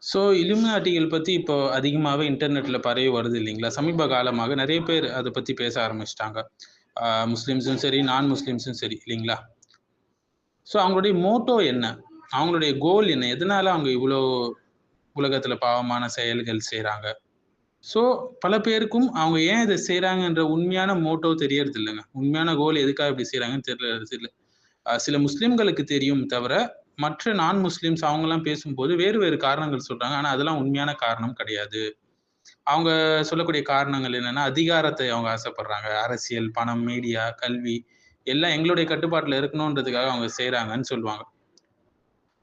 So இலுமினாட்டிகள் பத்தி இப்போ அதிகமாவே இன்டர்நெட்ல பரவி வருது இல்லைங்களா? சமீப காலமாக நெறைய பேர் அத பத்தி பேச ஆரம்பிச்சுட்டாங்க. முஸ்லிம்ஸும் சரி, நான் முஸ்லிம்ஸும் சரி இல்லைங்களா? ஸோ அவங்களுடைய மோட்டோ என்ன? அவங்களுடைய கோல் என்ன? எதனால அவங்க இவ்ளோ உலகத்துல பாவமான செயல்கள் செய்றாங்க? ஸோ பல பேருக்கும் அவங்க ஏன் இத செய்றாங்கன்ற உண்மையான மோட்டோ தெரியறதில்லங்க. உண்மையான கோல் எதுக்காக இப்படி செய்றாங்கன்னு தெரியறதில்ல. சில முஸ்லிம்களுக்கு தெரியும் தவிர, மற்ற நான் முஸ்லிம்ஸ் அவங்கலாம் பேசும்போது வேறு வேறு காரணங்கள் சொல்றாங்க. ஆனா அதெல்லாம் உண்மையான காரணம் கிடையாது. அவங்க சொல்லக்கூடிய காரணங்கள் என்னன்னா, அதிகாரத்தை அவங்க ஆசைப்படுறாங்க. அரசியல், பணம், மீடியா, கல்வி எல்லாம் எங்களுடைய கட்டுப்பாட்டுல இருக்கணுன்றதுக்காக அவங்க செய்றாங்கன்னு சொல்லுவாங்க.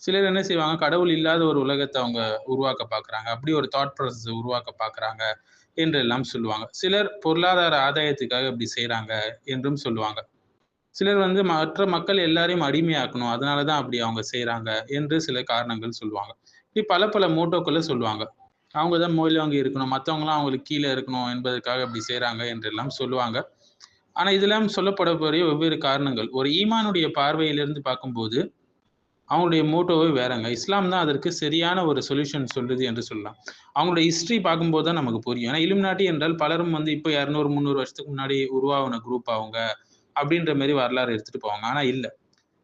சிலர் என்ன செய்வாங்க, கடவுள் இல்லாத ஒரு உலகத்த அவங்க உருவாக்க பார்க்குறாங்க. அப்படி ஒரு தாட் ப்ராசஸ உருவாக்க பார்க்குறாங்க என்றெல்லாம் சொல்லுவாங்க. சிலர் பொருளாதார ஆதாயத்துக்காக இப்படி செய்றாங்க என்றும் சொல்லுவாங்க. சிலர் வந்து மற்ற மக்கள் எல்லாரையும் அடிமையாக்கணும். அதனால தான் அப்படி அவங்க செய்றாங்க என்று சில காரணங்கள் சொல்லுவாங்க. இப்படி பல பல மோட்டோக்கள சொல்லுவாங்க. அவங்க தான் மேல் ஓங்கி இருக்கணும். மத்தவங்கலாம் அவங்களுக்கு கீழ இருக்கணும் என்பதற்காக அப்படி செய்றாங்க என்றெல்லாம் சொல்லுவாங்க. ஆனா இதெல்லாம் சொல்லப்படக்கூடிய வெவ்வேறு காரணங்கள். ஒரு ஈமானுடைய பார்வையிலிருந்து பார்க்கும்போது, அவங்களுடைய மோட்டோவே வேறங்க. இஸ்லாம் தான் அதற்கு சரியான ஒரு சொல்யூஷன் சொல்லுது என்று சொல்லலாம். அவங்களுடைய ஹிஸ்டரி பார்க்கும்போது தான் நமக்கு புரியும். ஏன்னா இலுமினாட்டி என்றால் பலரும் வந்து இப்ப 200, 300 வருஷத்துக்கு முன்னாடி உருவாகுன குரூப் அவங்க. அப்படின்ற மாரி வரலாறு எடுத்துட்டு போவாங்க. ஆனா இல்ல.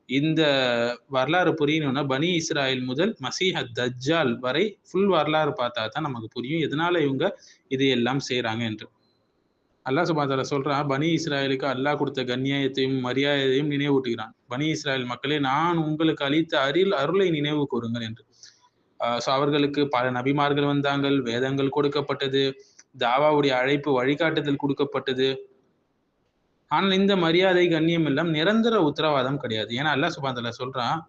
இந்த வரலாறு புரியணும்னா, பனி இஸ்ராயேல் முதல் மசீஹ் தஜ்ஜால் வரை ஃபுல் வரலாறு பார்த்தா தான் நமக்கு புரியும். எதனால இவங்க இதையெல்லாம் செய்றாங்க என்று. அல்லாஹ் சுப்ஹானஹு வ தஆலா சொல்றான், பனி இஸ்ராயேலுக்கு அல்லாஹ் குடுத்த கண்ணியத்தையும், மரியாதையையும் நினைவூட்டுகிறான். பனி இஸ்ராயேல் மக்களே, நான் உங்களுக்கு அளித்த அருளை நினைவு கூருங்கள் என்று. ஸோ அவர்களுக்கு பல நபிமார்கள் வந்தாங்கள், வேதங்கள் கொடுக்கப்பட்டது, தாவாவுடைய அழைப்பு, வழிகாட்டுதல் குடுக்கப்பட்டது. ஆனால் இந்த மரியாதை, கண்ணியம் எல்லாம் நிரந்தர உத்தரவாதம் கிடையாது. ஏன்னா அல்லாஹ் சுப்ஹானஹு வ தஆலா சொல்றான்,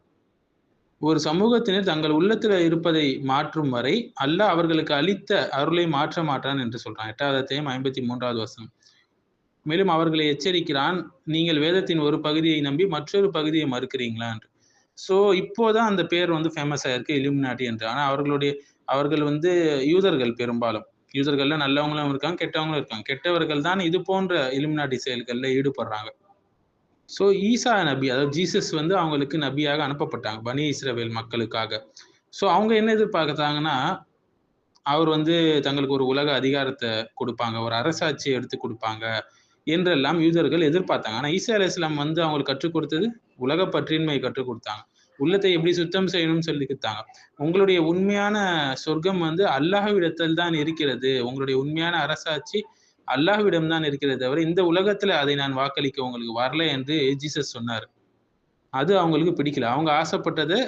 ஒரு சமூகத்தினர் தங்கள் உள்ளத்துல இருப்பதை மாற்றும் வரை, அல்லாஹ் அவர்களுக்கு அளித்த அருளை மாற்ற மாட்டான் என்று சொல்றான். 8வது அத்தியாயம் 53வது வசனம். மேலும் அவர்களை எச்சரிக்கிறான், நீங்கள் வேதத்தின் ஒரு பகுதியை நம்பி மற்றொரு பகுதியை மறுக்கிறீங்களா என்று. ஸோ இப்போ தான் அந்த பேர் வந்து ஃபேமஸ் ஆயிருக்கு இல்லுமினாட்டி என்று. ஆனா அவர்கள் வந்து யூதர்கள் பெரும்பாலும். யூதர்கள்ல நல்லவங்களும் இருக்காங்க, கெட்டவங்களும் இருக்காங்க. கெட்டவர்கள் தான் இது போன்ற இல்லுமினாட்டி செயல்கள்ல ஈடுபடுறாங்க. ஸோ ஈசா நபி, அதாவது ஜீசஸ் வந்து அவங்களுக்கு நபியாக அனுப்பப்பட்டாங்க. பனி இஸ்ரவேல் மக்களுக்காக. ஸோ அவங்க என்ன எதிர்பார்த்தாங்கன்னா, அவர் வந்து தங்களுக்கு ஒரு உலக அதிகாரத்த குடுப்பாங்க. ஒரு அரசாட்சிய எடுத்து குடுப்பாங்க என்றெல்லாம் யூதர்கள் எதிர்பார்த்தாங்க. ஆனா ஈசா அலைஹிஸ்ஸலாம் வந்து அவங்களுக்கு கற்றுக் கொடுத்தது உலகப் பற்றின்மையை கற்றுக் குடுத்தாங்க. உள்ளத்தை எப்படி சுத்தம் செய்யணும்னு சொல்லிக் குடுத்தாங்க. உங்களுடைய உண்மையான சொர்க்கம் வந்து அல்லாஹ்விடத்தில் தான் இருக்கிறது. உங்களுடைய உண்மையான அரசாட்சி அல்லாஹ்விடம் தான் இருக்கிறதே தவிர, இந்த உலகத்துல அதை நான் வாக்களிக்க உங்களுக்கு வரல என்று ஜீசஸ் சொன்னாரு. அது அவங்களுக்கு பிடிக்கல. அவங்க ஆசைப்பட்டது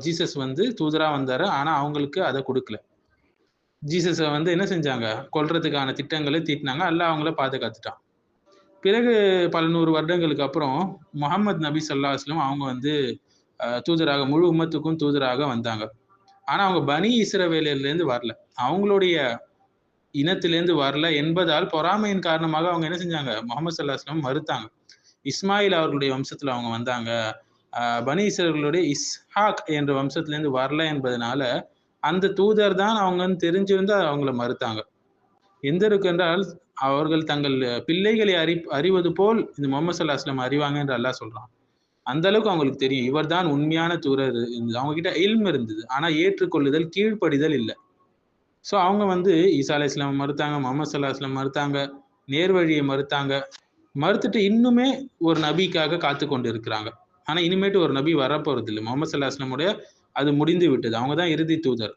ஜீசஸ் வந்து தூதரா வந்தாரு. ஆனா அவங்களுக்கு அத குடுக்கல. ஜீசஸ வந்து என்ன செஞ்சாங்க? கொல்றதுக்கான திட்டங்களை தீட்டுனாங்க. அல்லாஹ் அவங்கள பாதுகாத்துட்டான். பிறகு பல 100 வருடங்களுக்கு அப்புறம் முஹம்மது நபி ஸல்லல்லாஹு அலைஹி வஸல்லம் அவங்க வந்து தூதராக முழு உம்மத்துக்கும் தூதராக வந்தாங்க. ஆனா அவங்க பனி இஸ்ரவேலிலிருந்து வரல. அவங்களுடைய இனத்திலிருந்து வரல என்பதால் பொறாமையின் காரணமாக அவங்க என்ன செஞ்சாங்க? முஹம்மது ஸல்லல்லாஹு அலைஹி வஸல்லம் மறுத்தாங்க. இஸ்மாயில் அவர்களுடைய வம்சத்துல அவங்க வந்தாங்க. பனி இஸ்ரவேலுடைய இஸ்ஹாக் என்ற வம்சத்திலிருந்து வரல என்பதனால, அந்த தூதர் தான் அவங்கன்னு தெரிஞ்சிருந்து அவங்கள மறுத்தாங்க. எந்த அளவுக்கு என்றால், அவர்கள் தங்கள் பிள்ளைகளை அறிவது போல் இந்த முஹம்மது ஸல்லல்லாஹு அலைஹி வஸல்லம் அறிவாங்க என்று அல்லாஹ் சொல்றான். அந்த அளவுக்கு அவங்களுக்கு தெரியும். இவர் தான் உண்மையான தூதர். அவங்க கிட்ட இல்ம் இருந்தது. ஆனா ஏற்றுக்கொள்ளுதல், கீழ்ப்படிதல் இல்ல. ஸோ அவங்க வந்து ஈசா அலைஹிஸ்ஸலாம் மறுத்தாங்க, முஹம்மது ஸல்லல்லாஹு அலைஹி வஸல்லம் மறுத்தாங்க, நேர்வழியை மறுத்தாங்க. மறுத்துட்டு இன்னுமே ஒரு நபிக்காக காத்துக் கொண்டு இருக்கிறாங்க. ஆனா இனிமேட்டு ஒரு நபி வரப்போறதில்ல. முஹம்மது ஸல்லல்லாஹு அலைஹி வஸல்லமுடைய அது முடிந்து விட்டது. அவங்க தான் இறுதி தூதர்.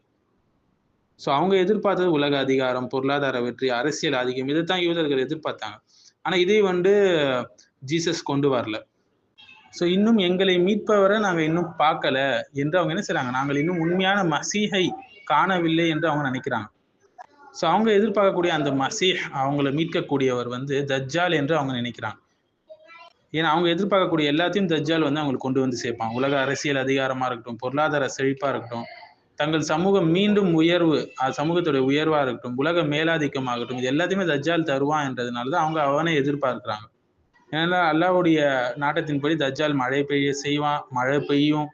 ஸோ அவங்க எதிர்பார்த்தது உலக அதிகாரம், பொருளாதார வெற்றி, அரசியல் ஆதிக்கம் இதத்தான் யூதர்கள் எதிர்பார்த்தாங்க. ஆனா இதை வந்து ஜீசஸ் கொண்டு வரல. ஸோ இன்னும் எங்களை மீட்பவரை நாங்க இன்னும் பார்க்கல என்று அவங்க என்ன செய்றாங்க? நாங்கள் இன்னும் உண்மையான மசீஹை காணவில்லை என்று அவங்க நினைக்கிறாங்க. ஸோ அவங்க எதிர்பார்க்கக்கூடிய அந்த மசீஹ் அவங்கள மீட்கக்கூடியவர் வந்து தஜ்ஜால் என்று அவங்க நினைக்கிறாங்க. ஏன்னா அவங்க எதிர்பார்க்கக்கூடிய எல்லாத்தையும் தஜ்ஜால் வந்து அவங்களுக்கு கொண்டு வந்து சேர்ப்பான். உலக அரசியல் அதிகாரமா இருக்கட்டும், பொருளாதார செழிப்பா இருக்கட்டும், தங்கள் சமூகம் மீண்டும் உயர்வு, சமூகத்துடைய உயர்வா இருக்கட்டும், உலக மேலாதிக்கமாகட்டும், இது எல்லாத்தையுமே தஜ்ஜால் தருவான் என்றதுனால தான் அவங்க அவனை எதிர்பார்க்கிறாங்க. ஏன்னா அல்லாஹ்வுடைய நாட்டத்தின்படி தஜ்ஜால் மழை பெய்ய செய்வான், மழை பெய்யும்,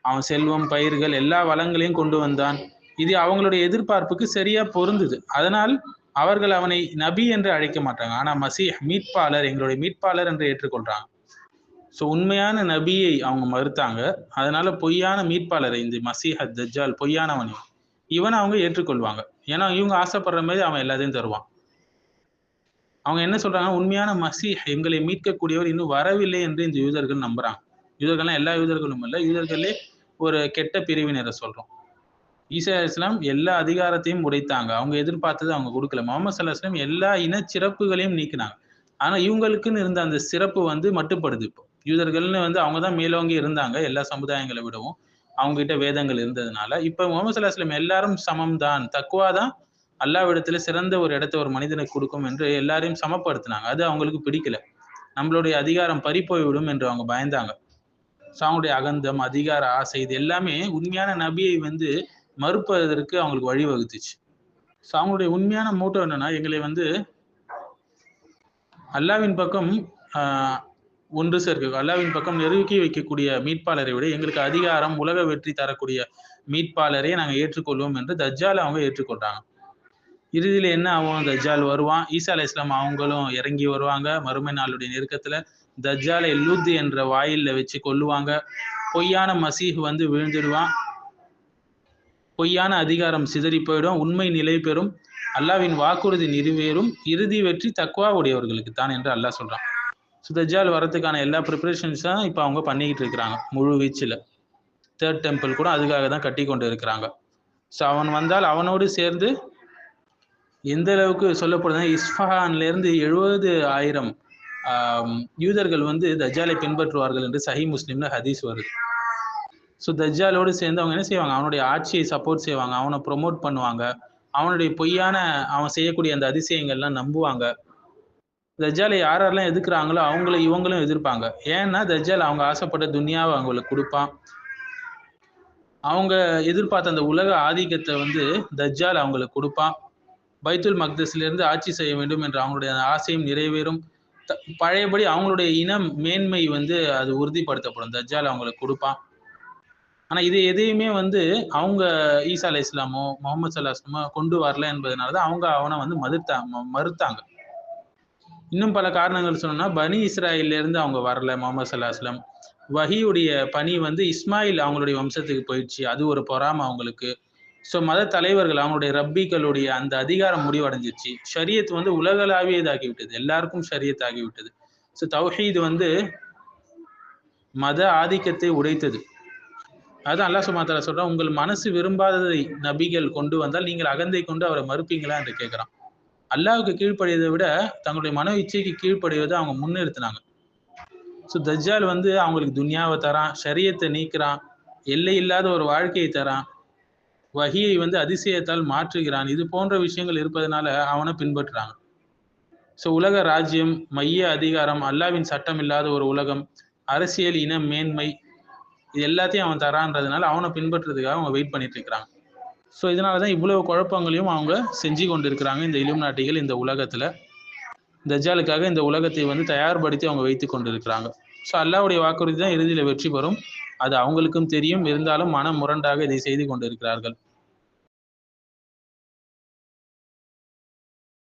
அவன் செல்வம், பயிர்கள் எல்லா வளங்களையும் கொண்டு வந்தான். இது அவங்களுடைய எதிர்பார்ப்புக்கு சரியா பொருந்துது. அதனால் அவர்கள் அவனை நபி என்று அழைக்க மாட்டாங்க. ஆனா மசீஹ் மீட்பாளர், எங்களுடைய மீட்பாளர் என்று ஏற்றுக்கொள்றாங்க. ஸோ உண்மையான நபியை அவங்க மறுத்தாங்க. அதனால பொய்யான மீட்பாளரை இந்த மசீஹ் தஜ்ஜால் பொய்யானவன். இவனை அவங்க ஏற்றுக்கொள்வாங்க. ஏன்னா இவங்க ஆசைப்படுற மாதிரி அவன் எல்லாத்தையும் தருவான். அவங்க என்ன சொல்றாங்க, உண்மையான மசீஹ் எங்களை மீட்கக்கூடியவர் இன்னும் வரவில்லை என்று இந்த யூதர்கள் நம்புறாங்க. யூதர்கள்லாம் எல்லா யூதர்களும் இல்ல, யூதர்களே ஒரு கெட்ட பிரிவினரை சொல்றோம். ஈசா அலைஹிஸ்ஸலாம் எல்லா அதிகாரத்தையும் உடைத்தாங்க. அவங்க எதிர்பார்த்தது அவங்க கொடுக்கல. முகமது ஸல்லல்லாஹு அலைஹி வஸல்லம் எல்லா இனச்சிறப்புகளையும் நீக்கினாங்க. ஆனா இவங்களுக்குன்னு இருந்த அந்த சிறப்பு மட்டுப்படுது இப்போ. யூதர்கள்னு அவங்க தான் மேலோங்கி இருந்தாங்க எல்லா சமுதாயங்களை விடவும். அவங்க கிட்ட வேதங்கள் இருந்ததுனால. இப்ப முகமது ஸல்லல்லாஹு அலைஹி வஸல்லம் எல்லாரும் சமம் தான். தக்வா தான் அல்லாஹ்விடத்துல சிறந்த ஒரு இடத்தை ஒரு மனிதனுக்கு கொடுக்கும் என்று எல்லாரையும் சமப்படுத்தினாங்க. அது அவங்களுக்கு பிடிக்கல. நம்மளுடைய அதிகாரம் பறிபோய்விடும் என்று அவங்க பயந்தாங்க. அவங்களுடைய அகந்தம், அதிகார ஆசை இது எல்லாமே உண்மையான நபியை மறுப்பதற்கு அவங்களுக்கு வழிவகுத்துச்சு. அவங்களுடைய உண்மையான மோட்டோ என்னன்னா, எங்களை அல்லாஹ்வின் பக்கம் ஒன்று சேர்க்க, அல்லாஹ்வின் பக்கம் நெருக்கி வைக்கக்கூடிய மீட்பாளரை விட எங்களுக்கு அதிகாரம், உலக வெற்றி தரக்கூடிய மீட்பாளரை நாங்கள் ஏற்றுக்கொள்வோம் என்று தஜ்ஜால் அவங்க ஏற்றுக்கொண்டாங்க. இறுதியில என்ன ஆகும்? தஜ்ஜால் வருவான். ஈசா அலைஹிஸ்ஸலாம் அவங்களும் இறங்கி வருவாங்க. மறுமை நாளுடைய நெருக்கத்துல தஜ்ஜாலை லூத் என்ற வாயில்ல வச்சு கொல்லுவாங்க. பொய்யான மசீஹ் விழுந்துடுவான். பொய்யான அதிகாரம் சிதறி போயிடும். உண்மை நிலை பெறும். அல்லாஹ்வின் வாக்குறுதி நிறைவேறும். இறுதி வெற்றி தக்வா உடையவர்களுக்கு தான் என்று அல்லாஹ் சொல்றான். தஜ்ஜால் வரதுக்கான எல்லா ப்ரிப்பரேஷன்ஸ் தான் இப்ப அவங்க பண்ணிக்கிட்டு இருக்கிறாங்க முழு வீச்சுல. 3rd டெம்பிள் கூட அதுக்காக தான் கட்டி கொண்டு இருக்கிறாங்க. அவன் வந்தால் அவனோடு சேர்ந்து எந்த அளவுக்கு சொல்லப்படுதுன்னா, இஸ்ஃபஹான்ல இருந்து 70,000 யூதர்கள் தஜ்ஜாலை பின்பற்றுவார்கள் என்று சஹீஹ் முஸ்லிம்ல ஹதீஸ் வருது. தஜ்ஜாலோடு சேர்ந்து அவங்க என்ன செய்வாங்க? அவனுடைய ஆட்சியை சப்போர்ட் செய்வாங்க. அவனை ப்ரொமோட் பண்ணுவாங்க. அவனுடைய பொய்யான அவன் செய்யக்கூடிய அந்த அதிசயங்கள்லாம் நம்புவாங்க. தஜ்ஜாலை யாரெல்லாம் எதிர்க்கிறாங்களோ அவங்கள இவங்களும் எதிர்ப்பாங்க. ஏன்னா தஜ்ஜால் அவங்க ஆசைப்பட்ட துன்யாவை அவங்களுக்கு கொடுப்பான். அவங்க எதிர்பார்த்த அந்த உலக ஆதிக்கத்தை தஜ்ஜால் அவங்களுக்கு கொடுப்பான். பைத்துல் மக்தஸ்ல இருந்து ஆட்சி செய்ய வேண்டும் என்ற அவங்களுடைய ஆசையும் நிறைவேறும். பழையபடி அவங்களுடைய இனம் மேன்மை அது உறுதிப்படுத்தப்படும். தஜ்ஜால் அவங்களுக்கு கொடுப்பான். ஆனா இது எதையுமே அவங்க ஈசா அலைஹிஸ்ஸலாமோ முகமது ஸல்லல்லாஹு அலைஹி வஸல்லமோ கொண்டு வரல என்பதனாலதான் அவங்க அவனை மறுத்தாங்க. இன்னும் பல காரணங்கள் சொன்னா, பனி இஸ்ராயல்ல இருந்து அவங்க வரல முகமது ஸல்லல்லாஹு அலைஹி வஸல்லம். வஹியுடைய பணி இஸ்மாயில் அவங்களுடைய வம்சத்துக்கு போயிடுச்சு. அது ஒரு பொறாமை அவங்களுக்கு. மத தலைவர்கள் அவங்களுடைய ரப்பிகளுடைய அந்த அதிகாரம் முடிவடைஞ்சிருச்சு. ஷரியத் உலகளாவியதாகி விட்டது. எல்லாருக்கும் ஷரியத் ஆகிவிட்டது. தௌஹீத் மத ஆதிக்கத்தை உடைத்தது. அதான் அல்லாஹ் சுப்ஹானஹு வ தஆலா சொல்றான், உங்கள் மனசு விரும்பாததை நபிகள் கொண்டு வந்தால் நீங்கள் அகந்தை கொண்டு அவரை மறுப்பீங்களா என்று கேட்கிறான். அல்லாஹ்வுக்கு கீழ்ப்படிவதை விட தங்களுடைய மன இச்சைக்கு கீழ்ப்படிவதை அவங்க முன்னிறுத்தினாங்க. தஜ்ஜால் அவங்களுக்கு துன்யாவை தரான், ஷரியத்தை நீக்கிறான், எல்லை இல்லாத ஒரு வாழ்க்கையை தரான், வஹியை அதிசயத்தால் மாற்றுகிறான். இது போன்ற விஷயங்கள் இருப்பதனால அவனை பின்பற்றுறாங்க. உலக ராஜ்யம், மைய அதிகாரம், அல்லாஹ்வின் சட்டம் இல்லாத ஒரு உலகம், அரசியல், இன மேன்மை, இது எல்லாத்தையும் அவன் தரான்றதுனால அவனை பின்பற்றுறதுக்காக அவங்க வெயிட் பண்ணிட்டு இருக்கிறாங்க. இதனாலதான் இவ்வளவு குழப்பங்களையும் அவங்க செஞ்சு கொண்டு இருக்கிறாங்க இந்த இலுமினாட்டிகள் இந்த உலகத்துல. தஜ்ஜாலுக்காக இந்த உலகத்தை தயார்படுத்தி அவங்க வைத்துக் கொண்டு இருக்கிறாங்க. அல்லாஹ்வுடைய வாக்குறுதி தான் இறுதியில வெற்றி பெறும். அது அவங்களுக்கும் தெரியும். இருந்தாலும் மன முரண்டாக இதை செய்து கொண்டு இருக்கிறார்கள்.